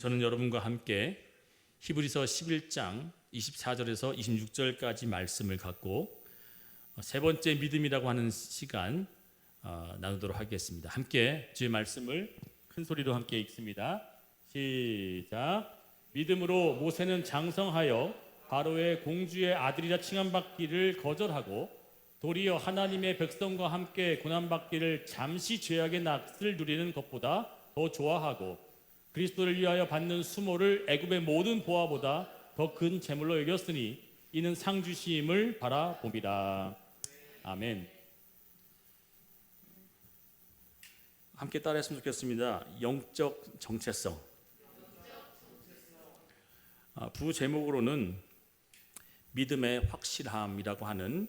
저는 여러분과 함께 히브리서 11장 24절에서 26절까지 말씀을 갖고 세 번째 믿음이라고 하는 시간 나누도록 하겠습니다. 함께 주의 말씀을 큰 소리로 함께 읽습니다. 시작. 믿음으로 모세는 장성하여 바로의 공주의 아들이라 칭함받기를 거절하고 도리어 하나님의 백성과 함께 고난받기를 잠시 죄악의 낯을 누리는 것보다 더 좋아하고 그리스도를 위하여 받는 수모를 애굽의 모든 보화보다 더 큰 재물로 여겼으니 이는 상 주심을 바라봄이라. 아멘. 함께 따라했으면 좋겠습니다. 영적 정체성. 부 제목으로는 믿음의 확실함이라고 하는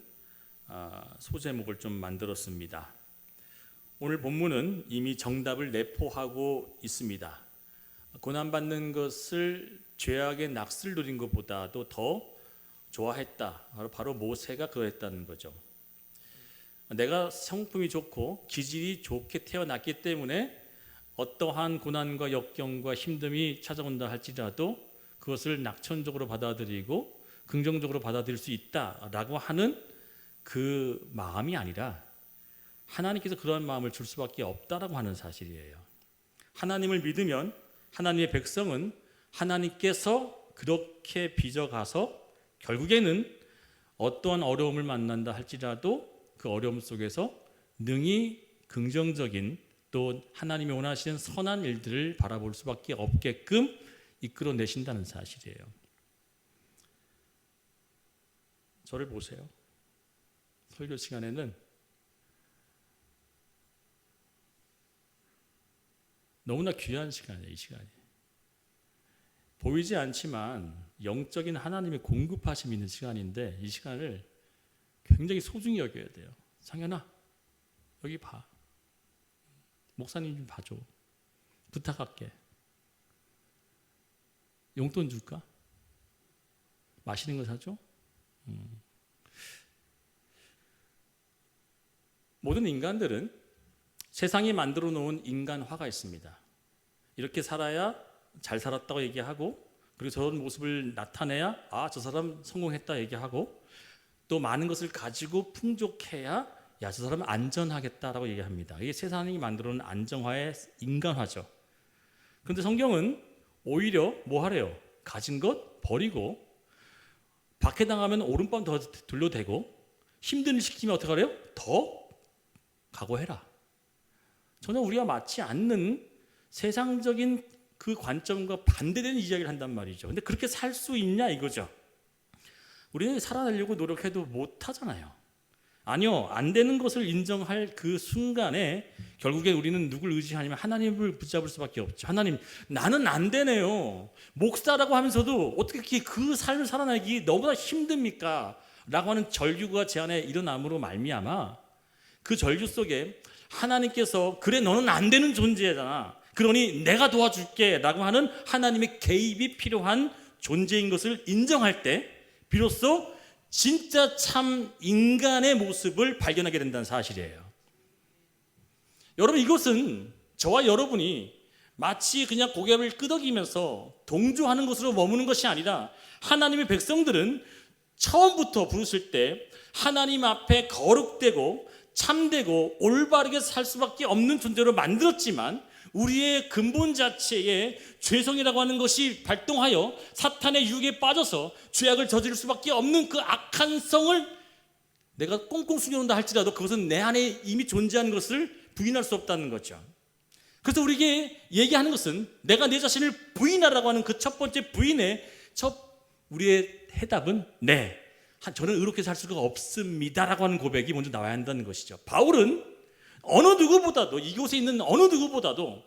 소제목을 좀 만들었습니다. 오늘 본문은 이미 정답을 내포하고 있습니다. 고난받는 것을 죄악의 낙슬 누린 것보다도 더 좋아했다. 바로 모세가 그랬다는 거죠. 내가 성품이 좋고 기질이 좋게 태어났기 때문에 어떠한 고난과 역경과 힘듦이 찾아온다 할지라도 그것을 낙천적으로 받아들이고 긍정적으로 받아들일 수 있다라고 하는 그 마음이 아니라 하나님께서 그러한 마음을 줄 수밖에 없다라고 하는 사실이에요. 하나님을 믿으면 하나님의 백성은 하나님께서 그렇게 빚어가서 결국에는 어떠한 어려움을 만난다 할지라도 그 어려움 속에서 능히 긍정적인 또 하나님이 원하시는 선한 일들을 바라볼 수밖에 없게끔 이끌어내신다는 사실이에요. 저를 보세요. 설교 시간에는 너무나 귀한 시간이에요. 이 시간이 보이지 않지만 영적인 하나님의 공급하심이 있는 시간인데 이 시간을 굉장히 소중히 여겨야 돼요. 상현아 여기 봐. 목사님 좀 봐줘. 부탁할게. 용돈 줄까? 맛있는 거 사줘? 모든 인간들은 세상이 만들어 놓은 인간화가 있습니다. 이렇게 살아야 잘 살았다고 얘기하고 그리고 저런 모습을 나타내야 저 사람 성공했다 얘기하고 또 많은 것을 가지고 풍족해야 저 사람은 안전하겠다라고 얘기합니다. 이게 세상이 만들어 놓은 안정화의 인간화죠. 그런데 성경은 오히려 뭐 하래요? 가진 것 버리고 박해 당하면 오른밤 더 둘러대고 힘든 일 시키면 어떻게 하래요? 더 각오해라. 전혀 우리가 맞지 않는 세상적인 그 관점과 반대되는 이야기를 한단 말이죠. 근데 그렇게 살 수 있냐 이거죠. 우리는 살아내려고 노력해도 못하잖아요. 아니요, 안 되는 것을 인정할 그 순간에 결국에 우리는 누굴 의지하냐면 하나님을 붙잡을 수밖에 없죠. 하나님, 나는 안 되네요. 목사라고 하면서도 어떻게 그 삶을 살아내기 너무나 힘듭니까? 라고 하는 절규가 제 안에 일어남으로 말미암아 그 절규 속에 하나님께서 그래 너는 안 되는 존재잖아. 그러니 내가 도와줄게 라고 하는 하나님의 개입이 필요한 존재인 것을 인정할 때 비로소 진짜 참 인간의 모습을 발견하게 된다는 사실이에요. 여러분 이것은 저와 여러분이 마치 그냥 고개를 끄덕이면서 동조하는 것으로 머무는 것이 아니라 하나님의 백성들은 처음부터 부르실 때 하나님 앞에 거룩되고 참되고 올바르게 살 수밖에 없는 존재로 만들었지만 우리의 근본 자체에 죄성이라고 하는 것이 발동하여 사탄의 유혹에 빠져서 죄악을 저지를 수밖에 없는 그 악한 성을 내가 꽁꽁 숨겨놓는다 할지라도 그것은 내 안에 이미 존재하는 것을 부인할 수 없다는 거죠. 그래서 우리에게 얘기하는 것은 내가 내 자신을 부인하라고 하는 그 첫 번째 부인의 우리의 해답은 네, 저는 의롭게 살 수가 없습니다라고 하는 고백이 먼저 나와야 한다는 것이죠. 바울은 어느 누구보다도 이곳에 있는 어느 누구보다도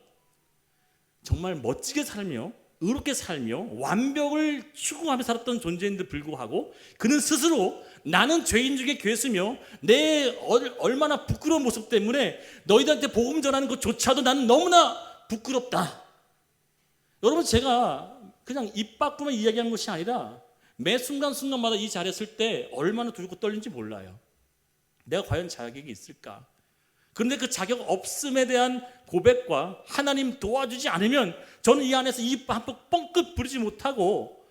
정말 멋지게 살며 의롭게 살며 완벽을 추구하며 살았던 존재인데 불구하고 그는 스스로 나는 죄인 중에 괴수며 내 얼마나 부끄러운 모습 때문에 너희들한테 복음 전하는 것조차도 나는 너무나 부끄럽다. 여러분 제가 그냥 입 밖으로만 이야기하는 것이 아니라 매 순간순간마다 이 자리에 설 때 얼마나 두렵고 떨리는지 몰라요. 내가 과연 자격이 있을까? 그런데 그 자격 없음에 대한 고백과 하나님 도와주지 않으면 저는 이 안에서 입 한번 뻥끗 부리지 못하고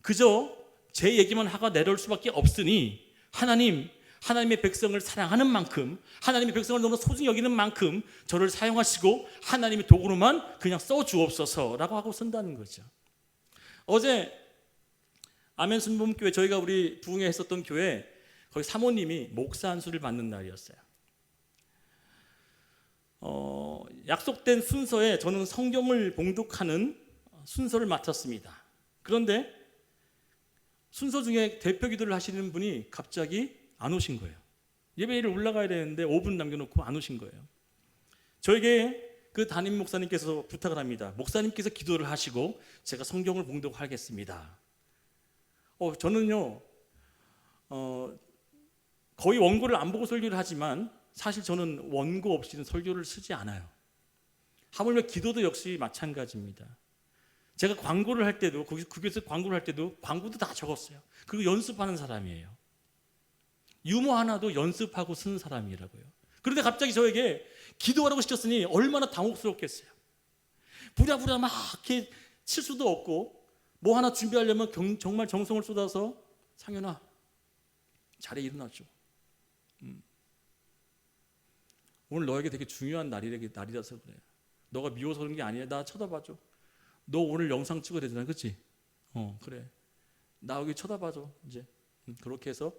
그저 제 얘기만 하고 내려올 수밖에 없으니 하나님의 백성을 사랑하는 만큼, 하나님의 백성을 너무 소중히 여기는 만큼 저를 사용하시고 하나님의 도구로만 그냥 써주옵소서라고 하고 쓴다는 거죠. 어제 아멘 순복음교회, 저희가 우리 부흥회 했었던 교회, 거기 사모님이 목사 안수를 받는 날이었어요. 약속된 순서에 저는 성경을 봉독하는 순서를 맡았습니다. 그런데 순서 중에 대표 기도를 하시는 분이 갑자기 안 오신 거예요. 예배를 올라가야 되는데 5분 남겨놓고 안 오신 거예요. 저에게 그 담임 목사님께서 부탁을 합니다. 목사님께서 기도를 하시고 제가 성경을 봉독하겠습니다. 저는요 거의 원고를 안 보고 설교를 하지만 사실 저는 원고 없이는 설교를 쓰지 않아요. 하물며 기도도 역시 마찬가지입니다. 제가 광고를 할 때도, 거기서 광고를 할 때도 광고도 다 적었어요. 그리고 연습하는 사람이에요. 유머 하나도 연습하고 쓰는 사람이라고요. 그런데 갑자기 저에게 기도하라고 시켰으니 얼마나 당혹스럽겠어요. 부랴부랴 막 이렇게 칠 수도 없고 뭐 하나 준비하려면 정말 정성을 쏟아서 상현아 자리에 일어나죠. 오늘 너에게 되게 중요한 날이라서 그래. 너가 미워서 그런 게 아니야. 나 쳐다봐줘. 너 오늘 영상 찍어야 되잖아, 그렇지? 그래. 나 여기 쳐다봐줘. 이제 그렇게 해서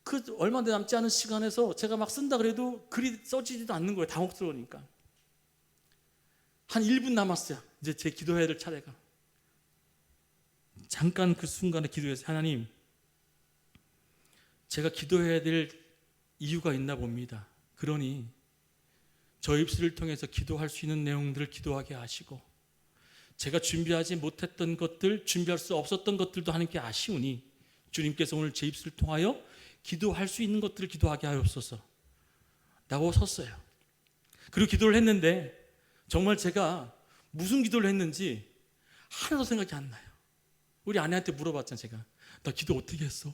그 얼마 남지 않은 시간에서 제가 막 쓴다 그래도 글이 써지지도 않는 거예요. 당혹스러우니까. 한 1분 남았어요. 이제 제 기도해야 될 차례가. 잠깐 그 순간에 기도해서 하나님, 제가 기도해야 될 이유가 있나 봅니다. 그러니 저 입술을 통해서 기도할 수 있는 내용들을 기도하게 하시고 제가 준비하지 못했던 것들, 준비할 수 없었던 것들도 하나님께 아시오니 주님께서 오늘 제 입술을 통하여 기도할 수 있는 것들을 기도하게 하옵소서 라고 섰어요. 그리고 기도를 했는데 정말 제가 무슨 기도를 했는지 하나도 생각이 안 나요. 우리 아내한테 물어봤잖아요. 제가 나 기도 어떻게 했어?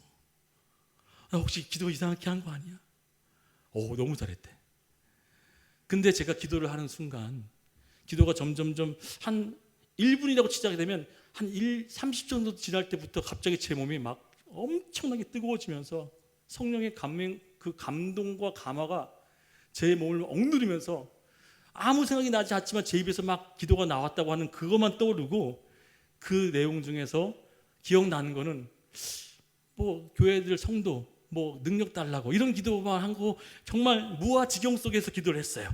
나 혹시 기도 이상하게 한 거 아니야? 너무 잘했대. 근데 제가 기도를 하는 순간 기도가 점점점 한 1분이라고 시작이 되면 한 30초 정도 지날 때부터 갑자기 제 몸이 막 엄청나게 뜨거워지면서 성령의 그 감동과 감화가 제 몸을 억누르면서 아무 생각이 나지 않지만 제 입에서 막 기도가 나왔다고 하는 그것만 떠오르고 그 내용 중에서 기억나는 거는 뭐 교회들 성도 뭐 능력 달라고 이런 기도만 하고 정말 무아지경 속에서 기도를 했어요.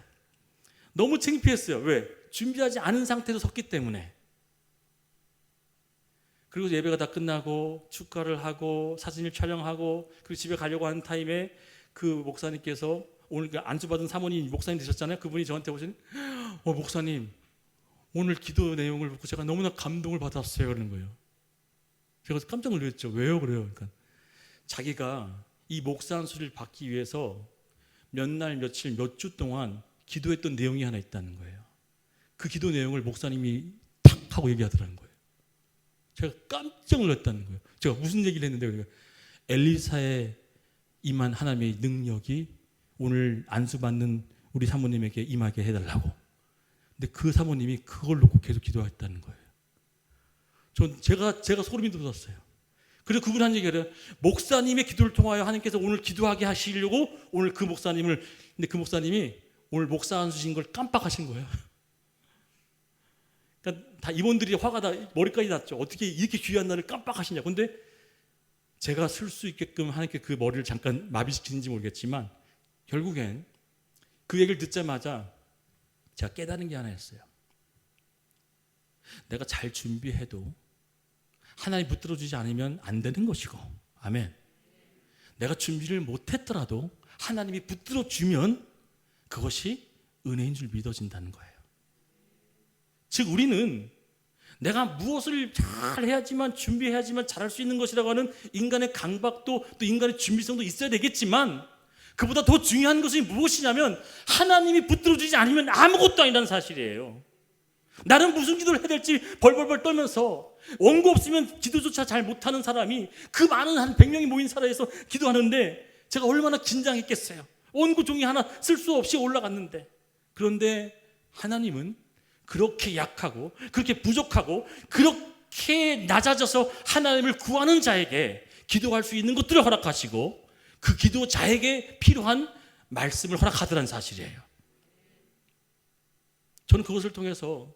너무 창피했어요. 왜? 준비하지 않은 상태로 섰기 때문에. 그리고 예배가 다 끝나고 축가를 하고 사진을 촬영하고 그리고 집에 가려고 하는 타임에 그 목사님께서 오늘 안수받은 사모님 목사님 되셨잖아요. 그분이 저한테 오신 목사님 오늘 기도 내용을 보고 제가 너무나 감동을 받았어요 그러는 거예요. 제가 깜짝 놀랐죠. 왜요? 그래요. 그러니까 자기가 이 목사 안수를 받기 위해서 몇 날 며칠 몇 주 동안 기도했던 내용이 하나 있다는 거예요. 그 기도 내용을 목사님이 탁 하고 얘기하더라는 거예요. 제가 깜짝 놀랐다는 거예요. 제가 무슨 얘기를 했는데 그러니까 엘리사에 임한 하나님의 능력이 오늘 안수받는 우리 사모님에게 임하게 해달라고. 근데 그 사모님이 그걸 놓고 계속 기도했다는 거예요. 제가 소름이 돋았어요. 그래서 그분 한 얘기가 목사님의 기도를 통하여 하나님께서 오늘 기도하게 하시려고 오늘 그 목사님을, 근데 그 목사님이 오늘 목사 안수신 걸 깜빡하신 거예요. 그러니까 다 임원들이 화가 다 머리까지 났죠. 어떻게 이렇게 귀한 날을 깜빡하시냐. 근데 제가 쓸 수 있게끔 하나님께 그 머리를 잠깐 마비시키는지 모르겠지만 결국엔 그 얘기를 듣자마자 제가 깨달은 게 하나였어요. 내가 잘 준비해도 하나님 붙들어 주지 않으면 안 되는 것이고, 아멘. 내가 준비를 못했더라도 하나님이 붙들어 주면 그것이 은혜인 줄 믿어진다는 거예요. 즉 우리는 내가 무엇을 잘 해야지만 준비해야지만 잘할 수 있는 것이라고 하는 인간의 강박도 또 인간의 준비성도 있어야 되겠지만 그보다 더 중요한 것이 무엇이냐면 하나님이 붙들어 주지 않으면 아무것도 아니라는 사실이에요. 나는 무슨 기도를 해야 될지 벌벌벌 떨면서 원고 없으면 기도조차 잘 못하는 사람이 그 많은 한 100명이 모인 사라에서 기도하는데 제가 얼마나 긴장했겠어요. 원고 종이 하나 쓸 수 없이 올라갔는데, 그런데 하나님은 그렇게 약하고 그렇게 부족하고 그렇게 낮아져서 하나님을 구하는 자에게 기도할 수 있는 것들을 허락하시고 그 기도자에게 필요한 말씀을 허락하더라는 사실이에요. 저는 그것을 통해서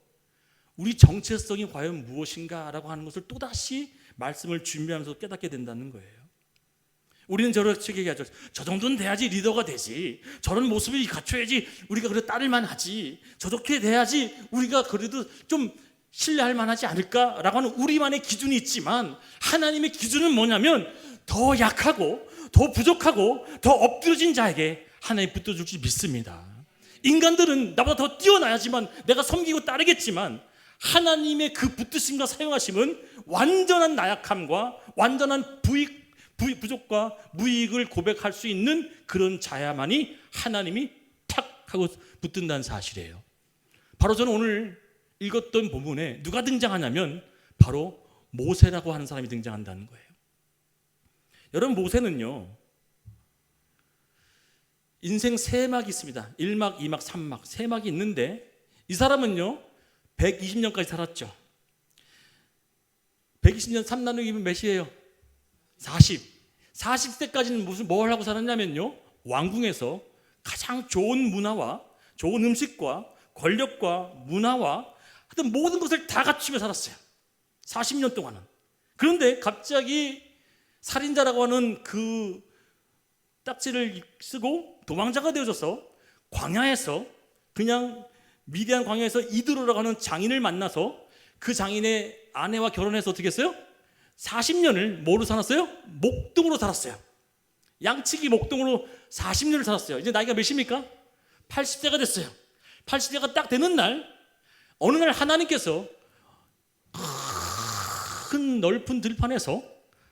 우리 정체성이 과연 무엇인가라고 하는 것을 또다시 말씀을 준비하면서 깨닫게 된다는 거예요. 우리는 저렇게 얘기하죠. 저 정도는 돼야지 리더가 되지. 저런 모습을 갖춰야지 우리가 그래 따를만 하지. 저렇게 돼야지 우리가 그래도 좀 신뢰할 만하지 않을까라고 하는 우리만의 기준이 있지만, 하나님의 기준은 뭐냐면 더 약하고 더 부족하고 더 엎드려진 자에게 하나님이 붙들어줄 줄 믿습니다. 인간들은 나보다 더 뛰어나야지만 내가 섬기고 따르겠지만, 하나님의 그 붙드심과 사용하심은 완전한 나약함과 완전한 부족과 무익을 고백할 수 있는 그런 자야만이 하나님이 탁 하고 붙든다는 사실이에요. 바로 저는 오늘 읽었던 본문에 누가 등장하냐면 바로 모세라고 하는 사람이 등장한다는 거예요. 여러분, 모세는요 인생 3막이 있습니다. 1막, 2막, 3막 3막이 있는데, 이 사람은요 120년까지 살았죠. 120년 3 나누기면 몇이에요? 40세까지는 뭘 하고 살았냐면요, 왕궁에서 가장 좋은 문화와 좋은 음식과 권력과 문화와 하여튼 모든 것을 다 갖추며 살았어요. 40년 동안은. 그런데 갑자기 살인자라고 하는 그 딱지를 쓰고 도망자가 되어져서 광야에서, 그냥 미디안 광야에서 이드로라고 하는 장인을 만나서 그 장인의 아내와 결혼해서 어떻게 했어요? 40년을 뭐로 살았어요? 목동으로 살았어요. 양치기 목동으로 40년을 살았어요. 이제 나이가 몇입니까? 80세가 됐어요. 80세가 딱 되는 날, 어느 날 하나님께서 큰 넓은 들판에서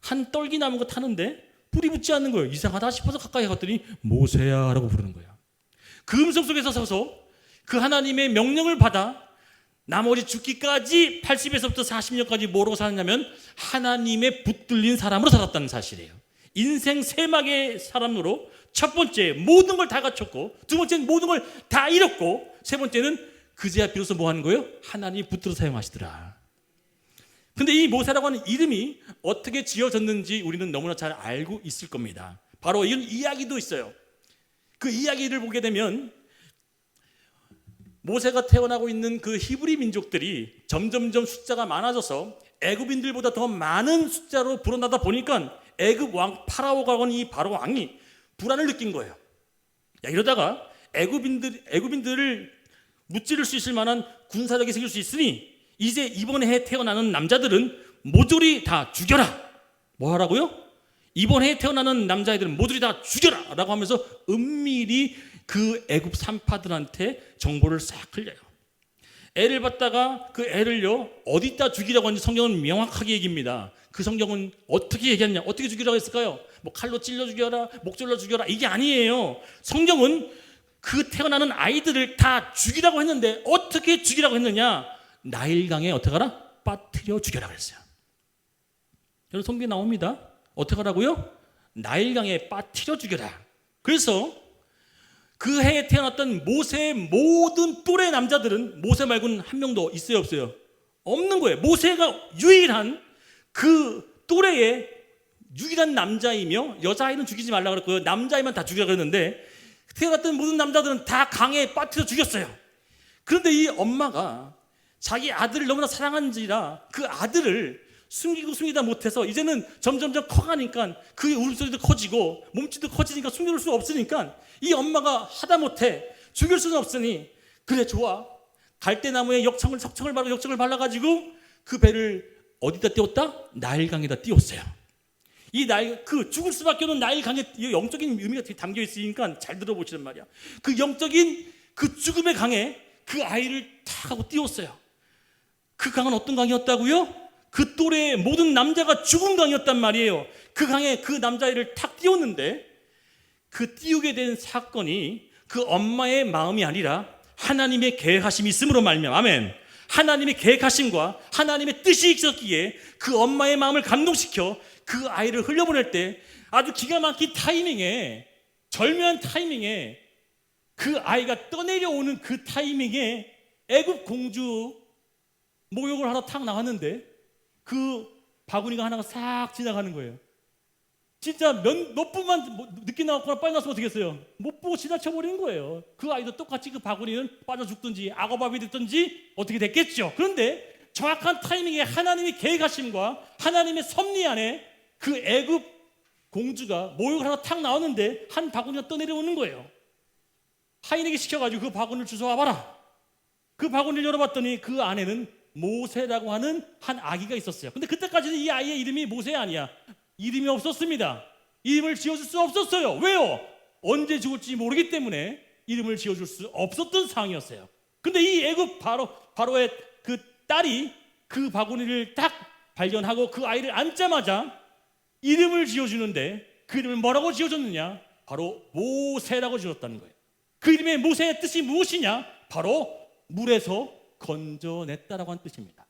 한 떨기나무가 타는데 불이 붙지 않는 거예요. 이상하다 싶어서 가까이 갔더니 모세야 라고 부르는 거야. 그 음성 속에서 서서 그 하나님의 명령을 받아 나머지 죽기까지 80에서부터 40년까지 뭐로 살았냐면 하나님의 붙들린 사람으로 살았다는 사실이에요. 인생 3막의 사람으로 첫 번째 모든 걸 다 갖췄고, 두 번째는 모든 걸 다 잃었고, 세 번째는 그제야 비로소 뭐 하는 거예요? 하나님이 붙들어 사용하시더라. 근데 이 모세라고 하는 이름이 어떻게 지어졌는지 우리는 너무나 잘 알고 있을 겁니다. 바로 이런 이야기도 있어요. 그 이야기를 보게 되면 모세가 태어나고 있는 그 히브리 민족들이 점점점 숫자가 많아져서 애굽인들보다 더 많은 숫자로 불어나다 보니까 애굽 왕 파라오가 온 이 바로 왕이 불안을 느낀 거예요. 야, 이러다가 애굽인들을 무찌를 수 있을 만한 군사력이 생길 수 있으니 이제 이번 해에 태어나는 남자들은 모조리 다 죽여라. 뭐 하라고요? 이번 해에 태어나는 남자애들은 모조리 다 죽여라 라고 하면서 은밀히 그 애굽 산파들한테 정보를 싹 흘려요. 애를 받다가 그 애를요 어디다 죽이라고 하는지 성경은 명확하게 얘기합니다. 그 성경은 어떻게 얘기하느냐, 어떻게 죽이라고 했을까요? 뭐 칼로 찔러 죽여라, 목 졸라 죽여라, 이게 아니에요. 성경은 그 태어나는 아이들을 다 죽이라고 했는데 어떻게 죽이라고 했느냐? 나일강에 어떻게 하라? 빠뜨려 죽여라 그랬어요. 여러분, 성경에 나옵니다. 어떻게 하라고요? 나일강에 빠뜨려 죽여라. 그래서 그 해에 태어났던 모세의 모든 또래 남자들은, 모세 말고는 한 명도 있어요, 없어요? 없는 거예요. 모세가 유일한 그 또래의 유일한 남자이며, 여자아이는 죽이지 말라 그랬고요, 남자아이만 다 죽이라 그랬는데 태어났던 모든 남자들은 다 강에 빠뜨려 죽였어요. 그런데 이 엄마가 자기 아들을 너무나 사랑한지라 그 아들을 숨기다 못해서 이제는 점점점 커가니까 그 울음소리도 커지고 몸짓도 커지니까 숨길 수 없으니까 이 엄마가 하다못해 죽일 수는 없으니, 그래 좋아, 갈대나무에 석청을 발라가지고 그 배를 어디다 띄웠다? 나일강에다 띄웠어요. 그 죽을 수밖에 없는 나일강에 영적인 의미가 담겨 있으니까 잘 들어보시란 말이야. 그 영적인 그 죽음의 강에 그 아이를 탁 하고 띄웠어요. 그 강은 어떤 강이었다고요? 그 또래의 모든 남자가 죽은 강이었단 말이에요. 그 강에 그 남자아이를 탁 띄웠는데, 그 띄우게 된 사건이 그 엄마의 마음이 아니라 하나님의 계획하심이 있음으로 말미암아, 아멘, 하나님의 계획하심과 하나님의 뜻이 있었기에 그 엄마의 마음을 감동시켜 그 아이를 흘려보낼 때 아주 기가 막힌 타이밍에, 절묘한 타이밍에, 그 아이가 떠내려오는 그 타이밍에 애굽 공주 목욕을 하러 탁 나왔는데 그 바구니가 하나가 싹 지나가는 거예요. 진짜 몇 분만 늦게 나왔거나 빨리 나왔으면 어떻게 했어요? 못 보고 지나쳐버린 거예요. 그 아이도 똑같이 그 바구니는 빠져 죽든지 악어밥이 됐든지 어떻게 됐겠죠. 그런데 정확한 타이밍에 하나님의 계획하심과 하나님의 섭리 안에 그 애굽 공주가 목욕을 하러 탁 나왔는데 한 바구니가 떠내려오는 거예요. 하인에게 시켜가지고 그 바구니를 주워와봐라. 그 바구니를 열어봤더니 그 안에는 모세라고 하는 한 아기가 있었어요. 근데 그때까지는 이 아이의 이름이 모세 아니야. 이름이 없었습니다. 이름을 지어줄 수 없었어요. 왜요? 언제 죽을지 모르기 때문에 이름을 지어줄 수 없었던 상황이었어요. 근데 이 애굽 바로의 그 딸이 그 바구니를 딱 발견하고 그 아이를 안자마자 이름을 지어주는데 그 이름을 뭐라고 지어줬느냐? 바로 모세라고 지었다는 거예요. 그 이름의 모세의 뜻이 무엇이냐? 바로 물에서 건져냈다라고 하는 뜻입니다.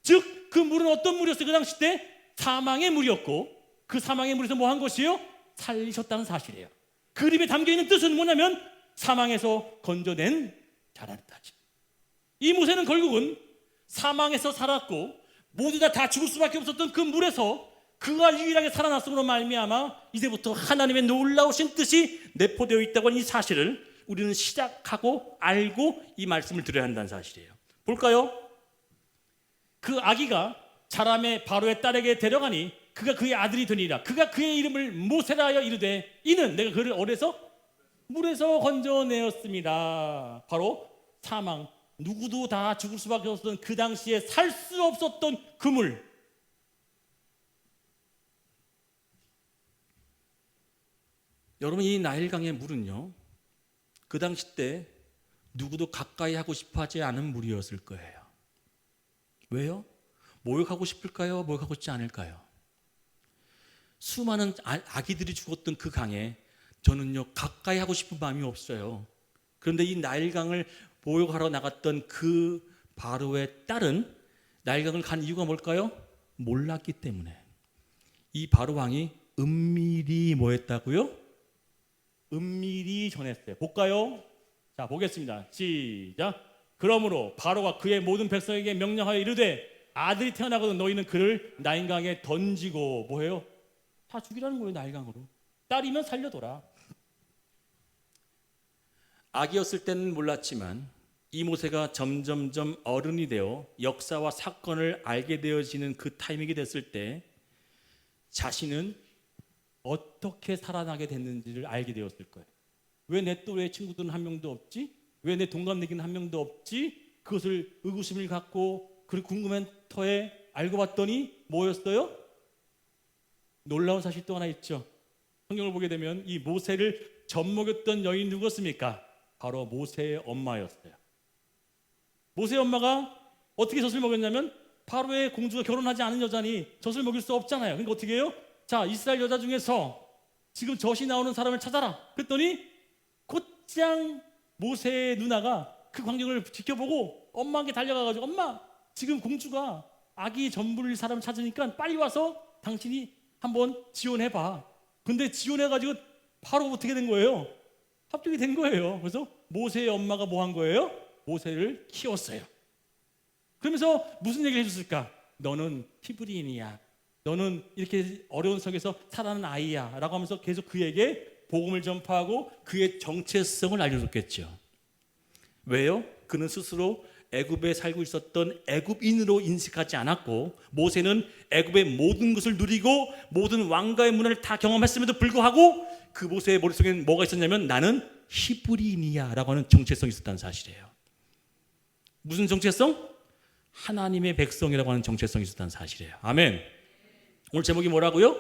즉 그 물은 어떤 물이었어요? 그 당시 때 사망의 물이었고 그 사망의 물에서 뭐 한 것이에요? 살리셨다는 사실이에요. 그 이름에 담겨있는 뜻은 뭐냐면 사망에서 건져낸 자라는 뜻이죠. 이 모세는 결국은 사망에서 살았고 모두 다 죽을 수밖에 없었던 그 물에서 그가 유일하게 살아났음으로 말미암아 이제부터 하나님의 놀라우신 뜻이 내포되어 있다고 하는 이 사실을 우리는 시작하고 알고 이 말씀을 드려야 한다는 사실이에요. 볼까요? 그 아기가 자람의 바로의 딸에게 데려가니 그가 그의 아들이 되니라. 그가 그의 이름을 모세라 하여 이르되 이는 내가 그를 어려서 물에서 건져내었습니다. 바로 사망, 누구도 다 죽을 수밖에 없었던 그 당시에 살 수 없었던 그 물. 여러분, 이 나일강의 물은요, 그 당시 때 누구도 가까이 하고 싶어 하지 않은 물이었을 거예요. 왜요? 목욕하고 싶을까요? 목욕하고 싶지 않을까요? 수많은 아기들이 죽었던 그 강에 저는요 가까이 하고 싶은 마음이 없어요. 그런데 이 나일강을 목욕하러 나갔던 그 바로의 딸은 나일강을 간 이유가 뭘까요? 몰랐기 때문에. 이 바로 왕이 은밀히 뭐 했다고요? 은밀히 전했어요. 볼까요? 자, 보겠습니다. 시작. 그러므로 바로가 그의 모든 백성에게 명령하여 이르되 아들이 태어나거든 너희는 그를 나일강에 던지고 뭐해요? 다 죽이라는 거예요. 나일강으로. 딸이면 살려둬라. 아기였을 때는 몰랐지만 이 모세가 점점점 어른이 되어 역사와 사건을 알게 되어지는 그 타이밍이 됐을 때 자신은 어떻게 살아나게 됐는지를 알게 되었을 거예요. 왜 내 또래 친구들은 한 명도 없지? 왜 내 동갑내기는 한 명도 없지? 그것을 의구심을 갖고 그리고 궁금한 터에 알고 봤더니 뭐였어요? 놀라운 사실 또 하나 있죠. 성경을 보게 되면 이 모세를 젖먹였던 여인이 누구였습니까? 바로 모세의 엄마였어요. 모세의 엄마가 어떻게 젖을 먹였냐면 바로의 공주가 결혼하지 않은 여자니 젖을 먹일 수 없잖아요. 그러니까 어떻게 해요? 자, 이스라엘 여자 중에서 지금 젖이 나오는 사람을 찾아라. 그랬더니 곧장 모세의 누나가 그 광경을 지켜보고 엄마에게 달려가가지고 엄마, 지금 공주가 아기 젖 물릴 사람을 찾으니까 빨리 와서 당신이 한번 지원해봐. 근데 지원해가지고 바로 어떻게 된 거예요? 합격이 된 거예요. 그래서 모세의 엄마가 뭐 한 거예요? 모세를 키웠어요. 그러면서 무슨 얘기를 해줬을까? 너는 히브리인이야. 너는 이렇게 어려운 속에서 살아난 아이야 라고 하면서 계속 그에게 복음을 전파하고 그의 정체성을 알려줬겠죠. 왜요? 그는 스스로 애굽에 살고 있었던 애굽인으로 인식하지 않았고 모세는 애굽의 모든 것을 누리고 모든 왕가의 문화를 다 경험했음에도 불구하고 그 모세의 머릿속에는 뭐가 있었냐면 나는 히브리인이야 라고 하는 정체성이 있었다는 사실이에요. 무슨 정체성? 하나님의 백성이라고 하는 정체성이 있었다는 사실이에요. 아멘. 오늘 제목이 뭐라고요?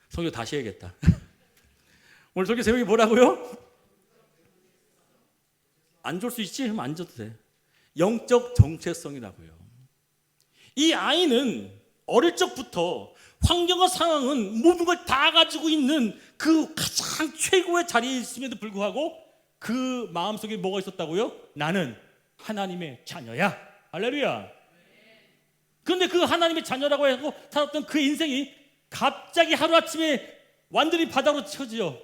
설교 다시 해야겠다. 오늘 설교 제목이 뭐라고요? 안 좋을 수 있지? 그럼 안 줘도 돼. 영적 정체성이라고요. 이 아이는 어릴 적부터 환경과 상황은 모든 걸 다 가지고 있는 그 가장 최고의 자리에 있음에도 불구하고 그 마음속에 뭐가 있었다고요? 나는 하나님의 자녀야. 할렐루야. 그런데 그 하나님의 자녀라고 하고 살았던 그 인생이 갑자기 하루아침에 완전히 바다로 쳐지요.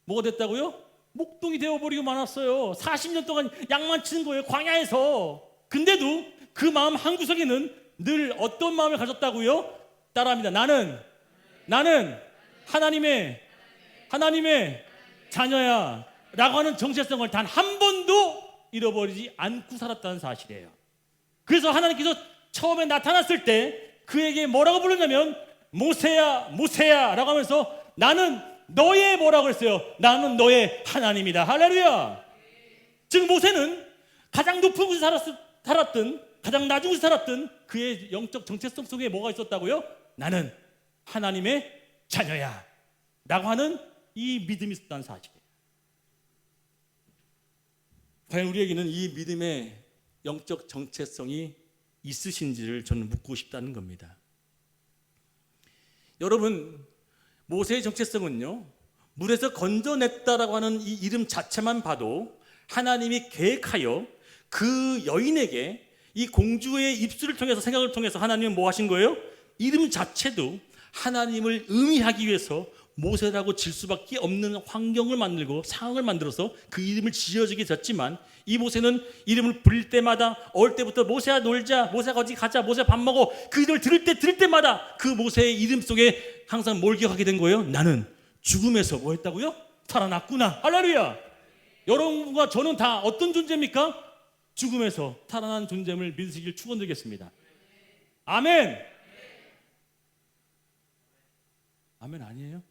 뭐가 됐다고요? 목동이 되어버리고 말았어요. 40년 동안 양만 치는 거예요, 광야에서. 근데도 그 마음 한구석에는 늘 어떤 마음을 가졌다고요? 따라합니다. 나는 하나님의 자녀야 라고 하는 정체성을 단 한 번도 잃어버리지 않고 살았다는 사실이에요. 그래서 하나님께서 처음에 나타났을 때 그에게 뭐라고 부르냐면 모세야 모세야 라고 하면서 나는 너의 뭐라고 했어요? 나는 너의 하나님이다. 할렐루야. 즉 모세는 가장 높은 곳에 살았든 가장 낮은 곳에 살았든 그의 영적 정체성 속에 뭐가 있었다고요? 나는 하나님의 자녀야 라고 하는 이 믿음이 있었다는 사실이에요. 과연 우리에게는 이 믿음의 영적 정체성이 있으신지를 저는 묻고 싶다는 겁니다. 여러분, 모세의 정체성은요, 물에서 건져냈다라고 하는 이 이름 자체만 봐도 하나님이 계획하여 그 여인에게 이 공주의 입술을 통해서 생각을 통해서 하나님은 뭐 하신 거예요? 이름 자체도 하나님을 의미하기 위해서 모세라고 질 수밖에 없는 환경을 만들고 상황을 만들어서 그 이름을 지어지게 됐지만 이 모세는 이름을 부를 때마다 어릴 때부터 모세야 놀자, 모세야 거기 가자, 모세야 밥 먹어 그 이름을 들을 때마다 그 모세의 이름 속에 항상 뭘 기억하게 된 거예요? 나는 죽음에서 뭐 했다고요? 살아났구나. 할렐루야. 여러분과 저는 다 어떤 존재입니까? 죽음에서 살아난 존재임을 믿으시길 축원드리겠습니다. 아멘. 아멘 아니에요?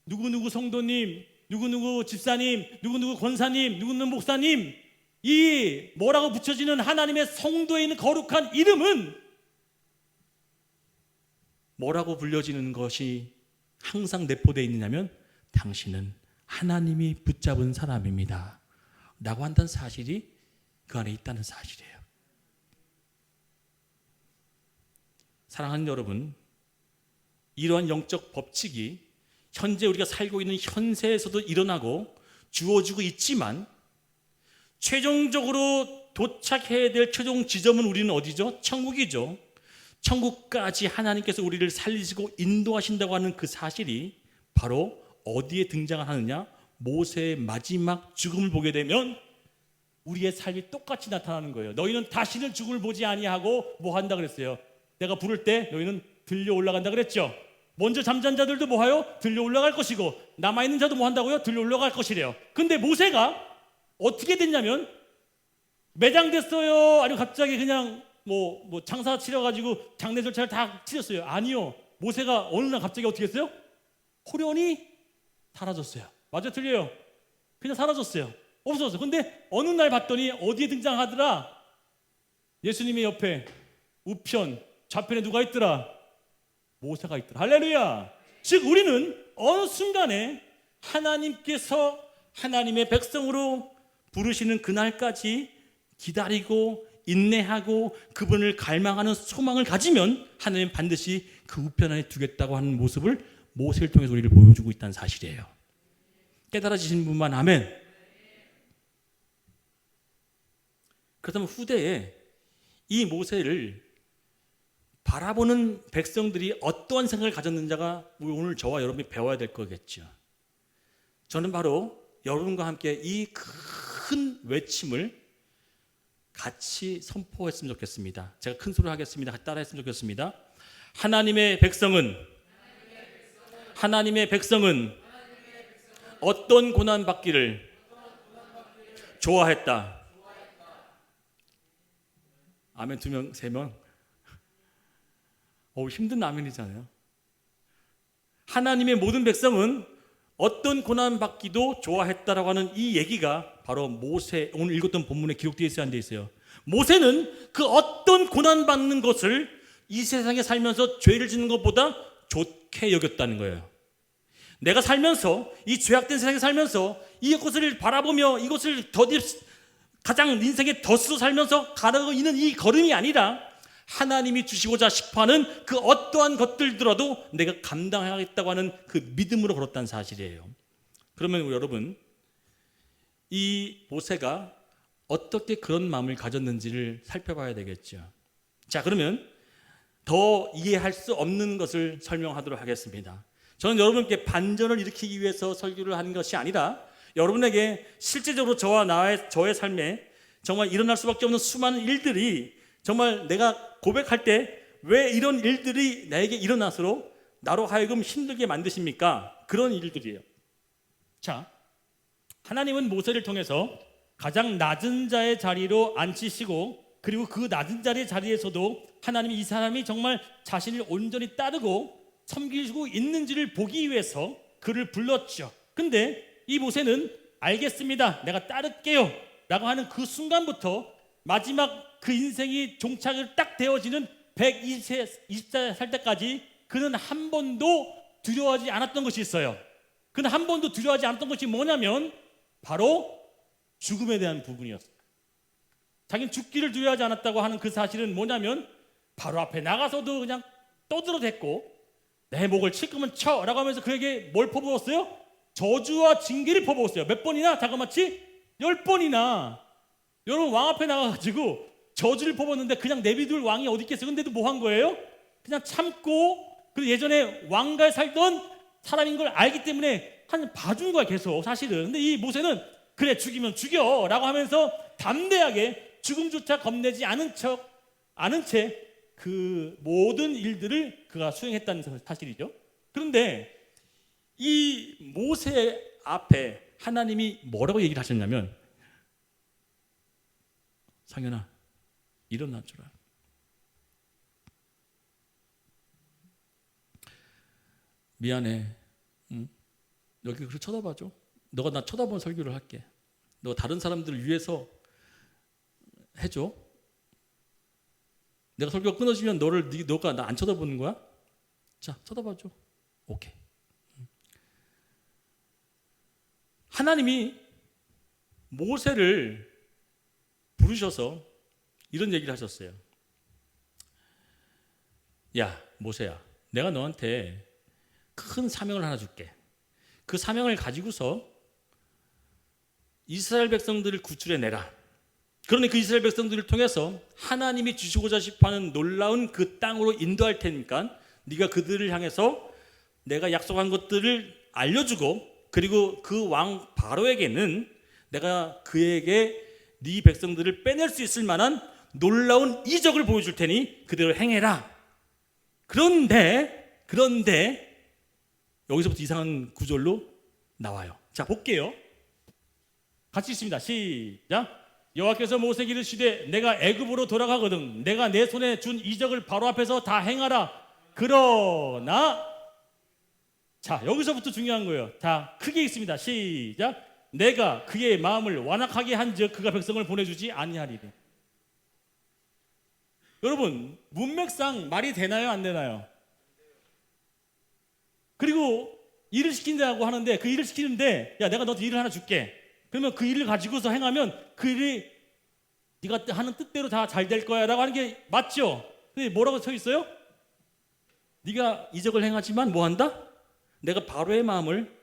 누구누구 성도님, 누구누구 집사님, 누구누구 권사님, 누구누구 목사님, 이 뭐라고 붙여지는 하나님의 성도에 있는 거룩한 이름은 뭐라고 불려지는 것이 항상 내포되어 있느냐면 당신은 하나님이 붙잡은 사람입니다 라고 한다는 사실이 그 안에 있다는 사실이에요. 사랑하는 여러분, 이러한 영적 법칙이 현재 우리가 살고 있는 현세에서도 일어나고 주어지고 있지만 최종적으로 도착해야 될 최종 지점은 우리는 어디죠? 천국이죠. 천국까지 하나님께서 우리를 살리시고 인도하신다고 하는 그 사실이 바로 어디에 등장하느냐? 모세의 마지막 죽음을 보게 되면 우리의 삶이 똑같이 나타나는 거예요. 너희는 다시는 죽음을 보지 아니하고 뭐 한다 그랬어요? 내가 부를 때 너희는 들려 올라간다 그랬죠. 먼저 잠잔 자들도 뭐하요? 들려 올라갈 것이고 남아있는 자도 뭐 한다고요? 들려 올라갈 것이래요. 근데 모세가 어떻게 됐냐면 매장됐어요? 아니면 갑자기 그냥 뭐 장사 치러가지고 장례 절차를 다 치렀어요? 아니요. 모세가 어느 날 갑자기 어떻게 했어요? 호련히 사라졌어요. 맞아 틀려요? 그냥 사라졌어요. 없어졌어요. 근데 어느 날 봤더니 어디에 등장하더라? 예수님의 옆에 우편 좌편에 누가 있더라? 모세가 있더라. 할렐루야. 즉 우리는 어느 순간에 하나님께서 하나님의 백성으로 부르시는 그날까지 기다리고 인내하고 그분을 갈망하는 소망을 가지면 하나님 반드시 그 우편 안에 두겠다고 하는 모습을 모세를 통해서 우리를 보여주고 있다는 사실이에요. 깨달아지신 분만 아멘. 그렇다면 후대에 이 모세를 바라보는 백성들이 어떠한 생각을 가졌는지가 오늘 저와 여러분이 배워야 될 거겠죠. 저는 바로 여러분과 함께 이 큰 외침을 같이 선포했으면 좋겠습니다. 제가 큰 소리로 하겠습니다. 같이 따라했으면 좋겠습니다. 하나님의 백성은 어떤 고난 받기를 좋아했다. 아멘 2명, 3명. 힘든 아멘이잖아요. 하나님의 모든 백성은 어떤 고난 받기도 좋아했다라고 하는 이 얘기가 바로 모세, 오늘 읽었던 본문에 기록되어 있어야 돼 있어요. 모세는 그 어떤 고난 받는 것을 이 세상에 살면서 죄를 짓는 것보다 좋게 여겼다는 거예요. 내가 살면서 이 죄악된 세상에 살면서 이것을 바라보며 이것을 가장 인생의 덫으로 살면서 가르고 있는 이 걸음이 아니라 하나님이 주시고자 싶어하는 그 어떠한 것들더라도 내가 감당하겠다고 하는 그 믿음으로 걸었다는 사실이에요. 그러면 여러분, 이 모세가 어떻게 그런 마음을 가졌는지를 살펴봐야 되겠죠. 자, 그러면 더 이해할 수 없는 것을 설명하도록 하겠습니다. 저는 여러분께 반전을 일으키기 위해서 설교를 하는 것이 아니라 여러분에게 실제적으로 저의 삶에 정말 일어날 수밖에 없는 수많은 일들이 정말 내가 고백할 때 왜 이런 일들이 나에게 일어나서로 나로 하여금 힘들게 만드십니까? 그런 일들이에요. 자, 하나님은 모세를 통해서 가장 낮은 자의 자리로 앉히시고, 그리고 그 낮은 자리의 자리에서도 하나님이 이 사람이 정말 자신을 온전히 따르고 섬기고 있는지를 보기 위해서 그를 불렀죠. 근데 이 모세는 알겠습니다, 내가 따를게요 라고 하는 그 순간부터 마지막 그 인생이 종착을 딱 되어지는 120살 때까지 그는 한 번도 두려워하지 않았던 것이 있어요. 그는 한 번도 두려워하지 않았던 것이 뭐냐면 바로 죽음에 대한 부분이었어요. 자기는 죽기를 두려워하지 않았다고 하는 그 사실은 뭐냐면 바로 앞에 나가서도 그냥 떠들어댔고 내 목을 칠 거면 쳐 라고 하면서 그에게 뭘 퍼부었어요? 저주와 징계를 퍼부었어요. 몇 번이나? 자그마치 10번이나. 여러분, 왕 앞에 나가가지고 저주를 퍼붓는데 그냥 내비둘 왕이 어디 있겠어요? 근데도 뭐 한 거예요? 그냥 참고, 그리고 예전에 왕가에 살던 사람인 걸 알기 때문에 한 봐준 거야 계속 사실은. 근데 이 모세는 그래 죽이면 죽여 라고 하면서 담대하게 죽음조차 겁내지 않은 채 그 모든 일들을 그가 수행했다는 사실이죠. 그런데 이 모세 앞에 하나님이 뭐라고 얘기를 하셨냐면, 상현아 일어나 주라. 미안해. 여기 그렇게 쳐다봐줘. 너가 나 쳐다본 설교를 할게. 너 다른 사람들을 위해서 해줘. 내가 설교가 끊어지면 너가 나 안 쳐다보는 거야? 자, 쳐다봐줘. 오케이. 하나님이 모세를 부르셔서 이런 얘기를 하셨어요. 야, 모세야, 내가 너한테 큰 사명을 하나 줄게. 그 사명을 가지고서 이스라엘 백성들을 구출해내라. 그러니 그 이스라엘 백성들을 통해서 하나님이 주시고자 싶어하는 놀라운 그 땅으로 인도할 테니까 네가 그들을 향해서 내가 약속한 것들을 알려주고, 그리고 그 왕 바로에게는 내가 그에게 네 백성들을 빼낼 수 있을 만한 놀라운 이적을 보여줄 테니 그대로 행해라. 그런데 여기서부터 이상한 구절로 나와요. 자, 볼게요. 같이 읽습니다. 시작. 여호와께서 모세에게 이르시되 내가 애굽으로 돌아가거든 내가 내 손에 준 이적을 바로 앞에서 다 행하라. 그러나, 자, 여기서부터 중요한 거예요. 자, 크게 읽습니다. 시작. 내가 그의 마음을 완악하게 한즉 그가 백성을 보내주지 아니하리니. 여러분, 문맥상 말이 되나요, 안 되나요? 그리고 일을 시킨다고 하는데 그 일을 시키는데, 야, 내가 너한테 일을 하나 줄게. 그러면 그 일을 가지고서 행하면 그 일이 네가 하는 뜻대로 다 잘 될 거야 라고 하는 게 맞죠? 근데 뭐라고 써 있어요? 네가 이적을 행하지만 뭐 한다? 내가 바로의 마음을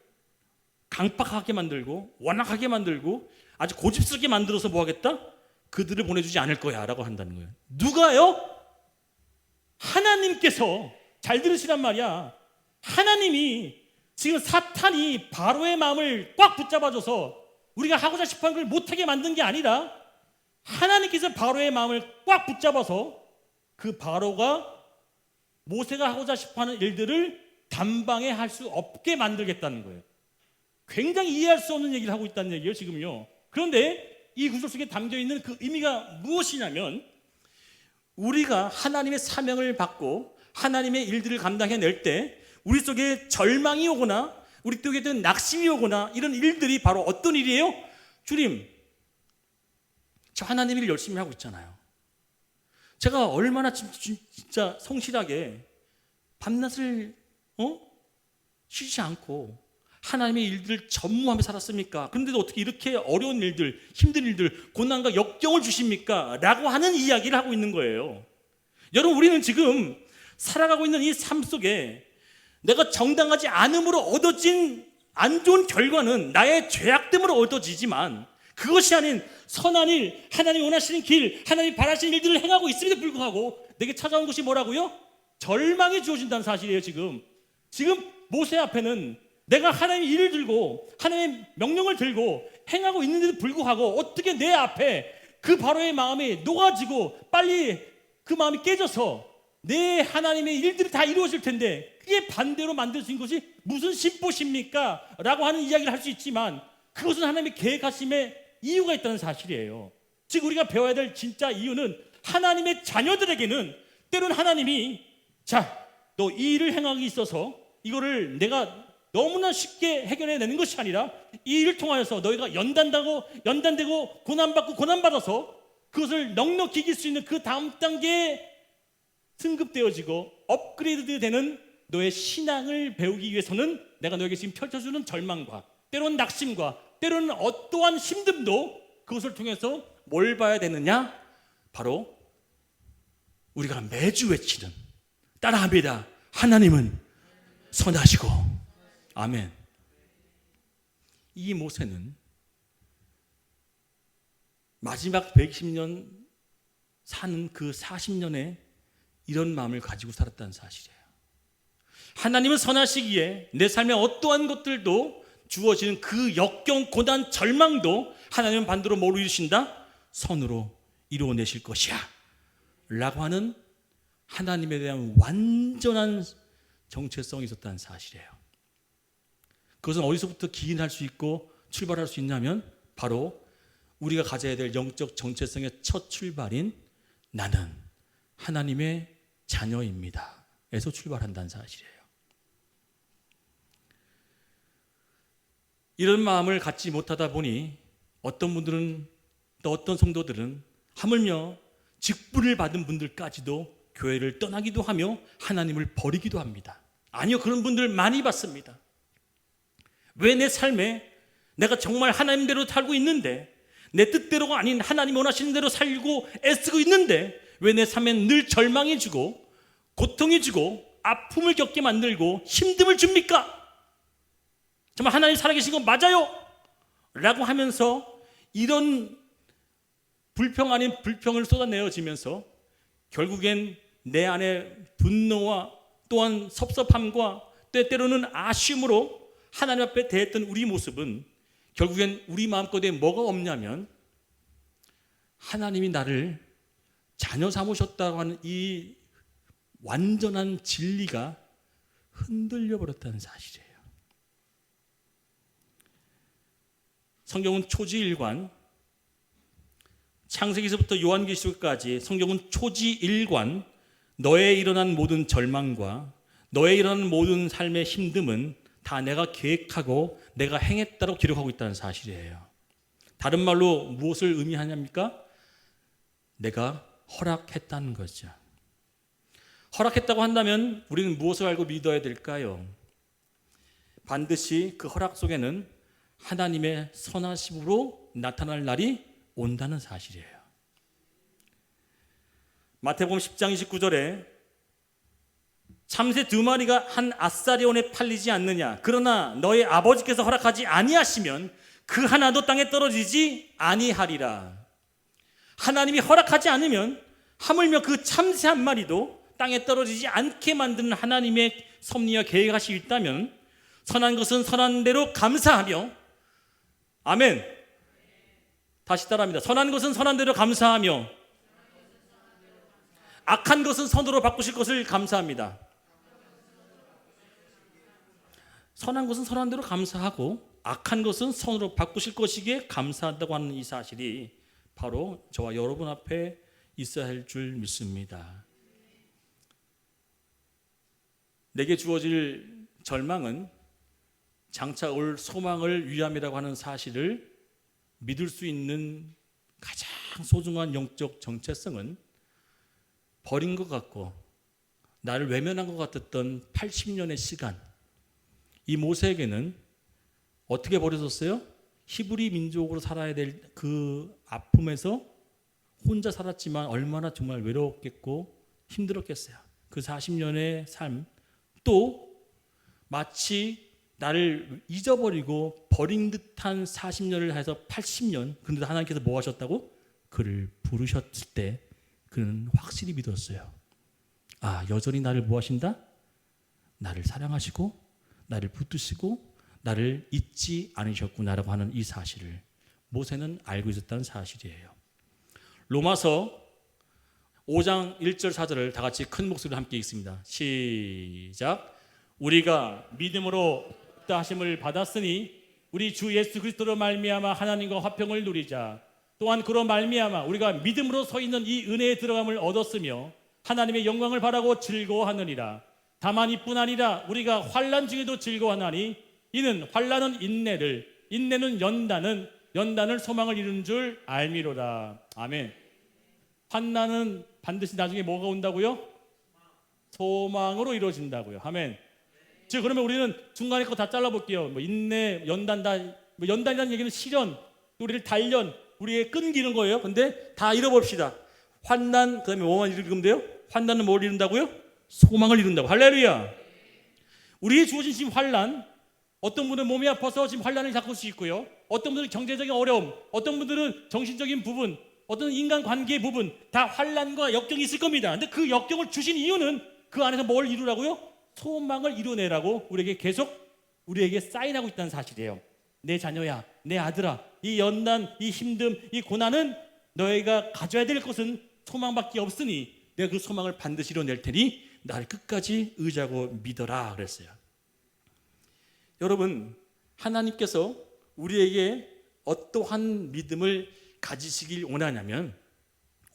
강팍하게 만들고 완악하게 만들고 아주 고집스럽게 만들어서 뭐 하겠다? 그들을 보내주지 않을 거야 라고 한다는 거예요. 누가요? 하나님께서. 잘 들으시란 말이야. 하나님이 지금 사탄이 바로의 마음을 꽉 붙잡아줘서 우리가 하고자 싶어하는 걸 못하게 만든 게 아니라 하나님께서 바로의 마음을 꽉 붙잡아서 그 바로가 모세가 하고자 싶어하는 일들을 단방에 할 수 없게 만들겠다는 거예요. 굉장히 이해할 수 없는 얘기를 하고 있다는 얘기예요 지금요. 그런데 이 구절 속에 담겨있는 그 의미가 무엇이냐면, 우리가 하나님의 사명을 받고 하나님의 일들을 감당해낼 때 우리 속에 절망이 오거나 우리 속에 낙심이 오거나 이런 일들이 바로 어떤 일이에요? 주님, 저 하나님 일 열심히 하고 있잖아요. 제가 얼마나 진짜 성실하게 밤낮을 쉬지 않고 하나님의 일들을 전무하며 살았습니까? 그런데도 어떻게 이렇게 어려운 일들, 힘든 일들, 고난과 역경을 주십니까? 라고 하는 이야기를 하고 있는 거예요. 여러분, 우리는 지금 살아가고 있는 이 삶 속에 내가 정당하지 않음으로 얻어진 안 좋은 결과는 나의 죄악 때문에 얻어지지만, 그것이 아닌 선한 일, 하나님이 원하시는 길, 하나님이 바라시는 일들을 행하고 있음에도 불구하고 내게 찾아온 것이 뭐라고요? 절망이 주어진다는 사실이에요. 지금 모세 앞에는 내가 하나님의 일을 들고 하나님의 명령을 들고 행하고 있는데도 불구하고 어떻게 내 앞에 그 바로의 마음이 녹아지고 빨리 그 마음이 깨져서 내 하나님의 일들이 다 이루어질 텐데 그게 반대로 만들어진 것이 무슨 신보십니까? 라고 하는 이야기를 할 수 있지만 그것은 하나님의 계획하심에 이유가 있다는 사실이에요. 즉 우리가 배워야 될 진짜 이유는 하나님의 자녀들에게는 때로는 하나님이 자, 너 이 일을 행하기 있어서 이거를 내가 너무나 쉽게 해결해내는 것이 아니라 이 일을 통하여서 너희가 연단되고 고난받고 고난받아서 그것을 넉넉히 이길 수 있는 그 다음 단계에 승급되어지고 업그레이드 되는 너의 신앙을 배우기 위해서는 내가 너에게 지금 펼쳐주는 절망과 때로는 낙심과 때로는 어떠한 힘듦도 그것을 통해서 뭘 봐야 되느냐? 바로 우리가 매주 외치는 따라합니다. 하나님은 선하시고 아멘. 이 모세는 마지막 110년 사는 그 40년에 이런 마음을 가지고 살았다는 사실이에요. 하나님은 선하시기에 내 삶에 어떠한 것들도 주어지는 그 역경, 고난, 절망도 하나님은 반대로 뭐로 이루신다? 선으로 이루어내실 것이야 라고 하는 하나님에 대한 완전한 정체성이 있었다는 사실이에요. 그것은 어디서부터 기인할 수 있고 출발할 수 있냐면 바로 우리가 가져야 될 영적 정체성의 첫 출발인 나는 하나님의 자녀입니다 에서 출발한다는 사실이에요. 이런 마음을 갖지 못하다 보니 어떤 분들은 또 어떤 성도들은 하물며 직분을 받은 분들까지도 교회를 떠나기도 하며 하나님을 버리기도 합니다. 아니요, 그런 분들 많이 봤습니다. 왜 내 삶에 내가 정말 하나님대로 살고 있는데 내 뜻대로가 아닌 하나님 원하시는 대로 살고 애쓰고 있는데 왜 내 삶엔 늘 절망이 주고 고통이 주고 아픔을 겪게 만들고 힘듦을 줍니까? 정말 하나님 살아계신 건 맞아요? 라고 하면서 이런 불평 아닌 불평을 쏟아내어지면서 결국엔 내 안에 분노와 또한 섭섭함과 때때로는 아쉬움으로 하나님 앞에 대했던 우리 모습은 결국엔 우리 마음속에 뭐가 없냐면 하나님이 나를 자녀 삼으셨다고 하는 이 완전한 진리가 흔들려 버렸다는 사실이에요. 성경은 초지일관, 창세기서부터 요한계시록까지 성경은 초지일관, 너의 일어난 모든 절망과 너의 일어난 모든 삶의 힘듦은 다 내가 계획하고 내가 행했다고 기록하고 있다는 사실이에요. 다른 말로 무엇을 의미하냐입니까? 내가 허락했다는 거죠. 허락했다고 한다면 우리는 무엇을 알고 믿어야 될까요? 반드시 그 허락 속에는 하나님의 선하심으로 나타날 날이 온다는 사실이에요. 마태복음 10장 29절에 참새 2마리가 한 아사리온에 팔리지 않느냐, 그러나 너의 아버지께서 허락하지 아니하시면 그 하나도 땅에 떨어지지 아니하리라. 하나님이 허락하지 않으면 하물며 그 참새 한 마리도 땅에 떨어지지 않게 만드는 하나님의 섭리와 계획하시 있다면 선한 것은 선한 대로 감사하며, 아멘. 다시 따라합니다. 선한 것은 선한 대로 감사하며 악한 것은 선으로 바꾸실 것을 감사합니다. 선한 것은 선한 대로 감사하고 악한 것은 선으로 바꾸실 것이기에 감사한다고 하는 이 사실이 바로 저와 여러분 앞에 있어야 할 줄 믿습니다. 내게 주어질 절망은 장차 올 소망을 위함이라고 하는 사실을 믿을 수 있는 가장 소중한 영적 정체성은 버린 것 같고 나를 외면한 것 같았던 80년의 시간, 이 모세에게는 어떻게 버려졌어요? 히브리 민족으로 살아야 될 그 아픔에서 혼자 살았지만 얼마나 정말 외로웠겠고 힘들었겠어요. 그 40년의 삶, 또 마치 나를 잊어버리고 버린 듯한 40년을 해서 80년, 그런데 하나님께서 뭐 하셨다고? 그를 부르셨을 때 그는 확실히 믿었어요. 아, 여전히 나를 뭐 하신다? 나를 사랑하시고 나를 붙드시고 나를 잊지 않으셨구나라고 하는 이 사실을 모세는 알고 있었다는 사실이에요. 로마서 5장 1절 4절을 다 같이 큰 목소리로 함께 읽습니다. 시작. 우리가 믿음으로 하심을 받았으니 우리 주 예수 그리스도로 말미암아 하나님과 화평을 누리자. 또한 그로 말미암아 우리가 믿음으로 서 있는 이 은혜에 들어감을 얻었으며 하나님의 영광을 바라고 즐거워하느니라. 다만 이뿐 아니라 우리가 환난 중에도 즐거워하나니 이는 환난은 인내를, 인내는 연단은, 연단을 소망을 이루는 줄 알미로다. 아멘. 환난은 반드시 나중에 뭐가 온다고요? 소망으로 이루어진다고요. 아멘. 즉 그러면 우리는 중간에 거 다 잘라볼게요. 뭐 인내, 연단 다, 뭐 연단이라는 얘기는 시련, 우리를 단련, 우리의 끈기는 거예요. 근데 다 잃어봅시다. 환난, 그다음에 뭐만 이루면 돼요? 환난은 뭘 이룬다고요? 소망을 이룬다고. 할렐루야. 우리의 주어진 지금 환난, 어떤 분은 몸이 아파서 지금 환난을 겪을 수 있고요. 어떤 분들은 경제적인 어려움, 어떤 분들은 정신적인 부분, 어떤 인간관계 부분, 다 환난과 역경이 있을 겁니다. 근데 그 역경을 주신 이유는 그 안에서 뭘 이루라고요? 소망을 이루내라고 우리에게 계속 우리에게 사인하고 있다는 사실이에요. 내 자녀야, 내 아들아, 이 연단, 이 힘듦, 이 고난은 너희가 가져야 될 것은 소망밖에 없으니 내가 그 소망을 반드시 이뤄낼 테니 나를 끝까지 의지하고 믿어라 그랬어요. 여러분, 하나님께서 우리에게 어떠한 믿음을 가지시길 원하냐면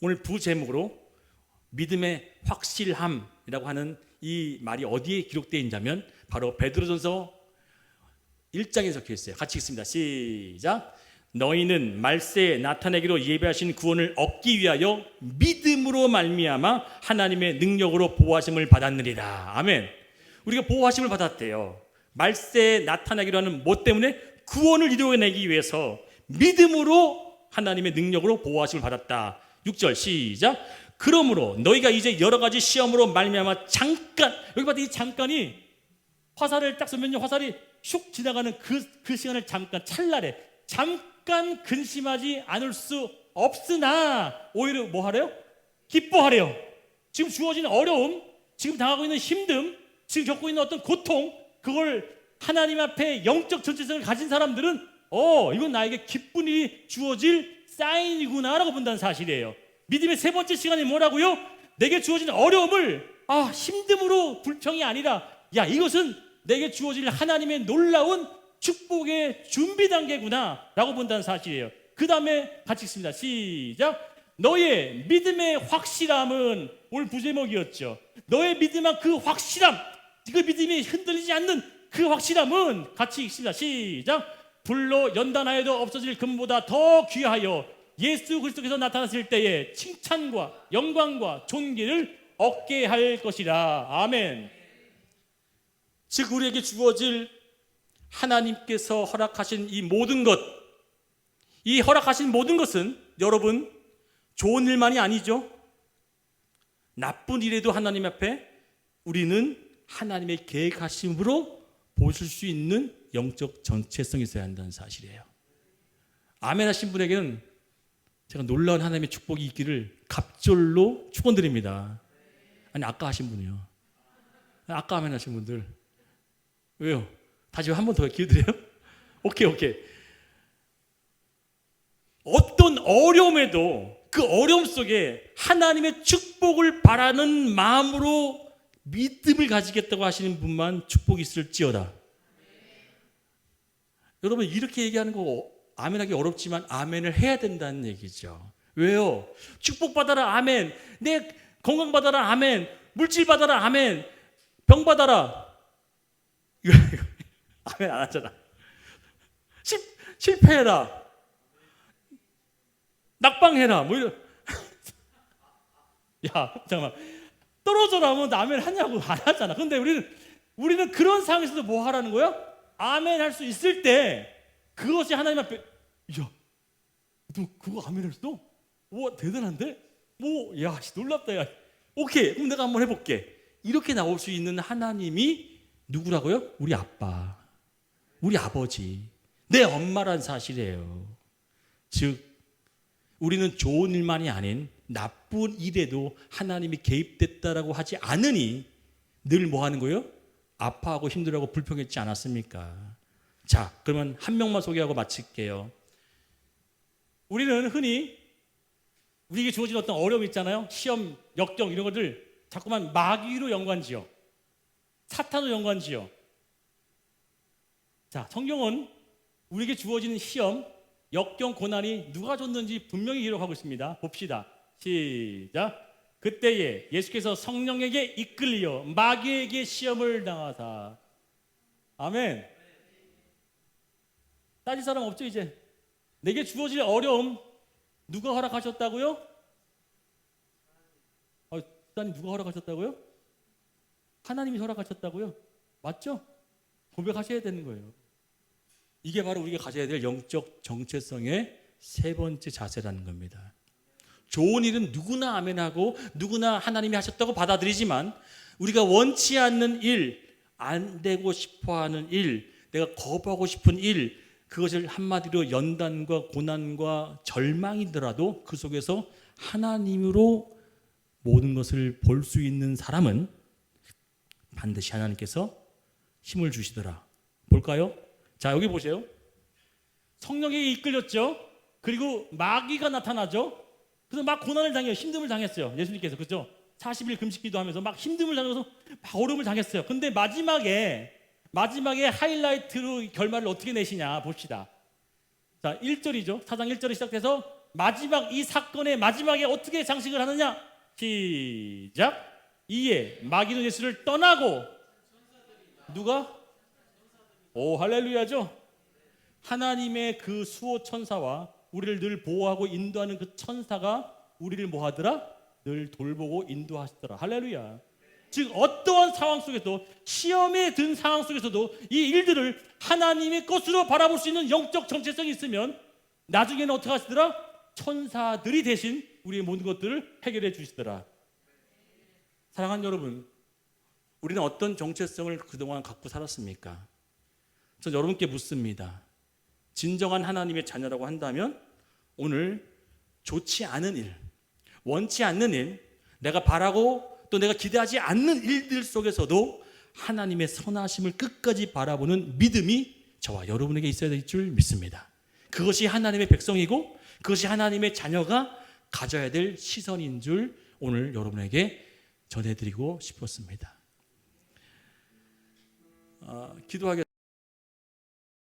오늘 부제목으로 믿음의 확실함이라고 하는 이 말이 어디에 기록되어 있냐면 바로 베드로전서 1장에 적혀 있어요. 같이 읽습니다. 시작. 너희는 말세에 나타내기로 예배하신 구원을 얻기 위하여 믿음으로 말미암아 하나님의 능력으로 보호하심을 받았느니라. 아멘. 우리가 보호하심을 받았대요. 말세에 나타나기로 하는 뭐 때문에? 구원을 이루어내기 위해서 믿음으로 하나님의 능력으로 보호하심을 받았다. 6절 시작. 그러므로 너희가 이제 여러 가지 시험으로 말미암아 잠깐, 여기 봐도 이 잠깐이 화살을 딱 쏘면 화살이 슉 지나가는 그 시간을 잠깐, 찰나래, 잠깐 근심하지 않을 수 없으나 오히려 뭐 하래요? 기뻐하래요. 지금 주어진 어려움, 지금 당하고 있는 힘듦, 지금 겪고 있는 어떤 고통, 그걸 하나님 앞에 영적 정체성을 가진 사람들은 이건 나에게 기쁜 일이 주어질 사인이구나라고 본다는 사실이에요. 믿음의 세 번째 시간이 뭐라고요? 내게 주어진 어려움을 힘듦으로 불평이 아니라 이것은 내게 주어질 하나님의 놀라운 축복의 준비 단계구나 라고 본다는 사실이에요. 그 다음에 같이 읽습니다. 시작. 너의 믿음의 확실함은 오늘 부제목이었죠. 너의 믿음한 그 확실함, 그 믿음이 흔들리지 않는 그 확실함은 같이 읽습니다. 시작. 불로 연단하여도 없어질 금보다 더 귀하여 예수 그리스도께서 나타났을 때에 칭찬과 영광과 존귀를 얻게 할 것이라. 아멘. 즉 우리에게 주어질 하나님께서 허락하신 이 모든 것, 이 허락하신 모든 것은 여러분 좋은 일만이 아니죠. 나쁜 일에도 하나님 앞에 우리는 하나님의 계획하심으로 보실 수 있는 영적 정체성이 있어야 한다는 사실이에요. 아멘 하신 분에게는 제가 놀라운 하나님의 축복이 있기를 갑절로 축원드립니다. 아니 아까 하신 분이요. 아까 아멘 하신 분들 왜요? 다시 한 번 더 기회 드려요? 오케이. 어떤 어려움에도 그 어려움 속에 하나님의 축복을 바라는 마음으로 믿음을 가지겠다고 하시는 분만 축복이 있을지어다. 여러분 이렇게 얘기하는 거 아멘하기 어렵지만 아멘을 해야 된다는 얘기죠. 왜요? 축복 받아라 아멘. 내 건강 받아라 아멘. 물질 받아라 아멘. 병 받아라. 이거 아멘 안 하잖아. 실패해라. 낙방해라. 뭐 이런. 야 잠깐만. 떨어져라 하면 아멘 하냐고 안 하잖아. 근데 우리는 그런 상황에서도 뭐 하라는 거야? 아멘 할 수 있을 때 그것이 하나님 앞에 야, 너 그거 아멘 했어? 와 대단한데? 야 놀랍다 야. 오케이 그럼 내가 한번 해볼게. 이렇게 나올 수 있는 하나님이 누구라고요? 우리 아빠. 우리 아버지, 내 엄마란 사실이에요. 즉 우리는 좋은 일만이 아닌 나쁜 일에도 하나님이 개입됐다라고 하지 않으니 늘 뭐 하는 거예요? 아파하고 힘들어하고 불평했지 않았습니까? 자, 그러면 한 명만 소개하고 마칠게요. 우리는 흔히 우리에게 주어진 어떤 어려움 있잖아요. 시험, 역경 이런 것들 자꾸만 마귀로 연관지어, 사탄으로 연관지어. 자, 성경은 우리에게 주어지는 시험, 역경, 고난이 누가 줬는지 분명히 기록하고 있습니다. 봅시다. 시작. 그때에 예수께서 성령에게 이끌려 마귀에게 시험을 당하사. 아멘. 따질 사람 없죠 이제? 내게 주어질 어려움 누가 허락하셨다고요? 하나님 누가 허락하셨다고요? 하나님이 허락하셨다고요? 맞죠? 고백하셔야 되는 거예요. 이게 바로 우리가 가져야 될 영적 정체성의 세 번째 자세라는 겁니다. 좋은 일은 누구나 아멘하고 누구나 하나님이 하셨다고 받아들이지만 우리가 원치 않는 일, 안 되고 싶어하는 일, 내가 거부하고 싶은 일, 그것을 한마디로 연단과 고난과 절망이더라도 그 속에서 하나님으로 모든 것을 볼 수 있는 사람은 반드시 하나님께서 힘을 주시더라. 볼까요? 자, 여기 보세요. 성령에게 이끌렸죠. 그리고 마귀가 나타나죠. 그래서 막 고난을 당해요. 힘듦을 당했어요. 예수님께서. 그죠? 40일 금식기도 하면서 막 힘듦을 당해서 막 어려움을 당했어요. 근데 마지막에 하이라이트로 결말을 어떻게 내시냐 봅시다. 자, 1절이죠. 4장 1절에 시작해서 마지막 이 사건의 마지막에 어떻게 장식을 하느냐? 시작. 이에 마귀는 예수를 떠나고 누가? 오, 할렐루야죠. 하나님의 그 수호 천사와 우리를 늘 보호하고 인도하는 그 천사가 우리를 뭐 하더라? 늘 돌보고 인도하시더라. 할렐루야. 즉 어떠한 상황 속에서도 시험에 든 상황 속에서도 이 일들을 하나님의 것으로 바라볼 수 있는 영적 정체성이 있으면 나중에는 어떻게 하시더라? 천사들이 대신 우리의 모든 것들을 해결해 주시더라. 사랑하는 여러분, 우리는 어떤 정체성을 그동안 갖고 살았습니까? 저 여러분께 묻습니다. 진정한 하나님의 자녀라고 한다면 오늘 좋지 않은 일, 원치 않는 일, 내가 바라고 또 내가 기대하지 않는 일들 속에서도 하나님의 선하심을 끝까지 바라보는 믿음이 저와 여러분에게 있어야 될 줄 믿습니다. 그것이 하나님의 백성이고 그것이 하나님의 자녀가 가져야 될 시선인 줄 오늘 여러분에게 전해드리고 싶었습니다. 기도하겠습니다.